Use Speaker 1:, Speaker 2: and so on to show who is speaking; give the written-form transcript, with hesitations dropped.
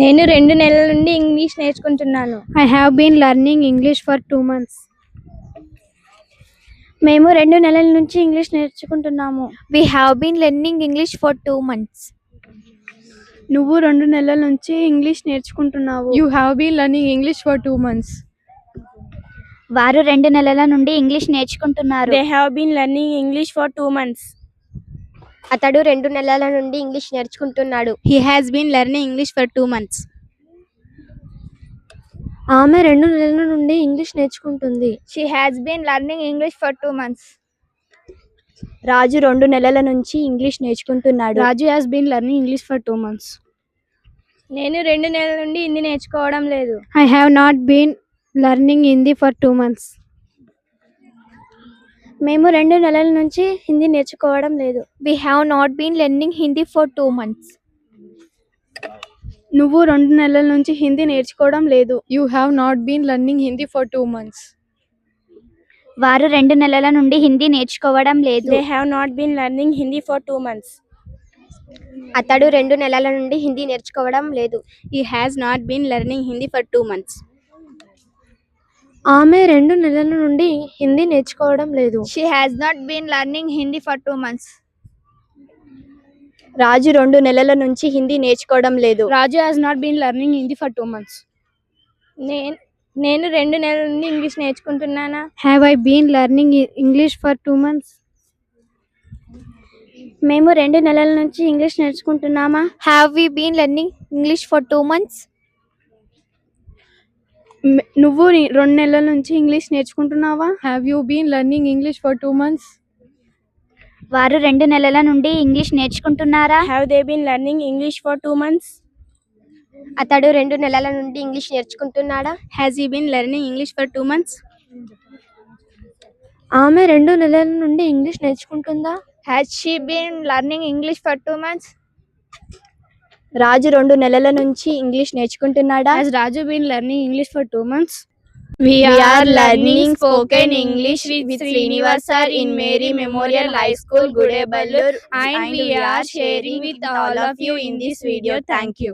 Speaker 1: నేను 2 నెలల నుండి ఇంగ్లీష్ నేర్చుకుంటున్నాను.
Speaker 2: I have been learning English for 2 months.
Speaker 1: మేము 2 నెలల నుంచి English నేర్చుకుంటున్నాము.
Speaker 3: We have been learning English for 2 months.
Speaker 2: నువ్వు 2 నెలల నుంచి English నేర్చుకుంటున్నావు.
Speaker 4: You have been learning English for 2 months.
Speaker 3: వారు 2 నెలల నుండి ఇంగ్లీష్ నేర్చుకుంటున్నారు.
Speaker 1: They have been learning English for 2 months.
Speaker 5: అతడు 2 నెలల నుండి English నేర్చుకుంటున్నాడు.
Speaker 3: He has been learning English for 2 months.
Speaker 5: ఆమె 2 నెలల నుండి ఇంగ్లీష్ నేర్చుకుంటుంది.
Speaker 1: She has been learning English for 2 months.
Speaker 5: Raju 2 నెలల నుంచి English నేర్చుకుంటున్నాడు.
Speaker 2: Raju has been learning English for 2 months.
Speaker 1: నేను 2 నెలల నుండి హిందీ నేర్చుకోవడం లేదు.
Speaker 2: I have not been learning Hindi for 2 months.
Speaker 5: మేము 2 నెలల నుంచి హిందీ నేర్చుకోవడం లేదు.
Speaker 3: We have not been learning Hindi for 2 months.
Speaker 2: నువ్వు 2 నెలల నుంచి హిందీ నేర్చుకోవడం లేదు.
Speaker 4: You have not been learning Hindi for 2 months.
Speaker 3: వారు 2 నెలల నుండి హిందీ నేర్చుకోవడం లేదు.
Speaker 1: They have not been learning Hindi for 2 months.
Speaker 5: అతడు 2 నెలల నుండి హిందీ నేర్చుకోవడం లేదు.
Speaker 3: He has not been learning Hindi for 2 months.
Speaker 5: ఆమె 2 నెలల నుండి హిందీ నేర్చుకోవడం లేదు.
Speaker 1: She has not been learning Hindi for 2 months.
Speaker 5: Raju 2 నెలల నుంచి హిందీ నేర్చుకోవడం లేదు.
Speaker 2: Raju has not been learning Hindi for 2 months.
Speaker 1: నేను 2 నెలల నుండి English నేర్చుకుంటున్నానా?
Speaker 2: Have I been learning English for 2 months?
Speaker 5: మేము 2 నెలల నుంచి English నేర్చుకుంటున్నామా?
Speaker 3: Have we been learning English for 2 months?
Speaker 2: నువ్వు 2 నెలల నుంచి English నేర్చుకుంటున్నావా?
Speaker 4: Have you been learning English for 2 months?
Speaker 3: వారు 2 నెలల నుండి English నేర్చుకుంటున్నారా?
Speaker 1: Have they been learning English for 2 months?
Speaker 5: అతడు 2 నెలల నుండి ఇంగ్లీష్ నేర్చుకుంటున్నాడా?
Speaker 3: Has he been learning English for 2 months?
Speaker 5: ఆమె 2 నెలల నుండి ఇంగ్లీష్ నేర్చుకుంటుందా?
Speaker 1: Has she been learning English for 2 months?
Speaker 5: Raju 2 నెలల నుంచి ఇంగ్లీష్ నేర్చుకుంటున్నాడా?
Speaker 2: Has Raju been learning English for 2 months?
Speaker 1: We are learning spoken English with Srinivasa in Mary Memorial High School, Gudeballur, and we are sharing with all of you in this video. Thank you.